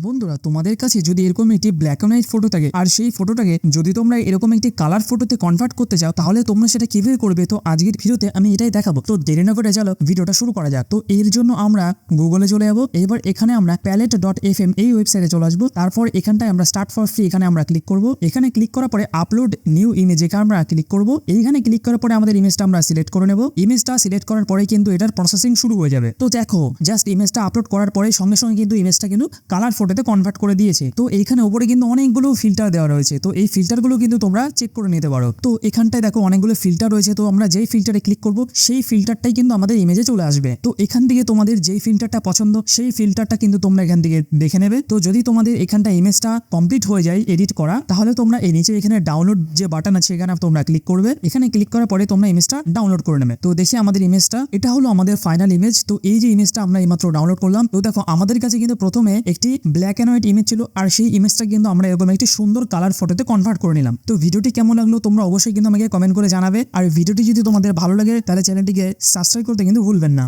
বন্ধুরা, তোমাদের কাছে যদি এরকম একটি ব্ল্যাক এন্ড হোয়াইট ফটো থাকে আর সেই ফটোটাকে যদি তোমরা এরকম একটি কালার ফটোতে কনভার্ট করতে চাও, তাহলে তোমরা সেটা কিভাবে করবে? তো আজকের ভিডিওতে আমি এটাই দেখাবো। তো দেরি না করে চলো ভিডিওটা শুরু করা যাক। তো এর জন্য আমরা গুগলে চলে যাবো। এবার এখানে আমরা palette.fm এই ওয়েবসাইটে চলে আসবো। তারপর এখানটায় আমরা স্টার্ট ফর ফ্রি এখানে আমরা ক্লিক করব। এখানে ক্লিক করার পরে আপলোড নিউ ইমেজ এখানে আমরা ক্লিক করব। এইখানে ক্লিক করার পরে আমাদের ইমেজটা আমরা সিলেক্ট করে নেব। ইমেজটা সিলেক্ট করার পরে কিন্তু এটার প্রসেসিং শুরু হয়ে যাবে। তো দেখো, জাস্ট ইমেজটা আপলোড করার পরে সঙ্গে সঙ্গে কিন্তু ইমেজটা কিন্তু কালার ফটোতে কনভার্ট করে দিয়েছে। তো এইখানে উপরে কিন্তু অনেকগুলো ফিল্টার দেওয়া রয়েছে। তো এই ফিল্টারগুলো কিন্তু তোমরা চেক করে নিতে পারো। তো এখানটায় দেখো অনেকগুলো ফিল্টার রয়েছে। তো আমরা যেই ফিল্টারে ক্লিক করব সেই ফিল্টারটাই কিন্তু আমাদের ইমেজে চলে আসবে। তো এখান থেকে তোমাদের যেই ফিল্টারটা পছন্দ সেই ফিল্টারটা কিন্তু তোমরা এখান থেকে দেখে নেবে। তো যদি তোমাদের এখানটা ইমেজটা কমপ্লিট হয়ে যায় এডিট করা, তাহলে তোমরা এই নিচে এখানে ডাউনলোড যে বাটন আছে এখানে তোমরা ক্লিক করবে। এখানে ক্লিক করার পরে তোমরা ইমেজটা ডাউনলোড করে নেবে। তো দেখি আমাদের ইমেজটা, এটা হলো আমাদের ফাইনাল ইমেজ। তো এই যে ইমেজটা আমরা এইমাত্র ডাউনলোড করলাম, তো দেখো আমাদের কাছে কিন্তু প্রথমে একটি ব্ল্যাক এন্ড হোয়াইট ইমেজ ছিল, আর সেই ইমেজটা কিন্তু আমরা এরকম একটি সুন্দর কালার ফটোতে কনভার্ট করে নিলাম। তো ভিডিওটি কেমন লাগলো তোমরা অবশ্যই কিন্তু আমাকে কমেন্ট করে জানাবে। আর ভিডিওটি যদি তোমাদের ভালো লাগে তাহলে চ্যানেলটিকে সাবস্ক্রাইব করতে কিন্তু ভুলবেন না।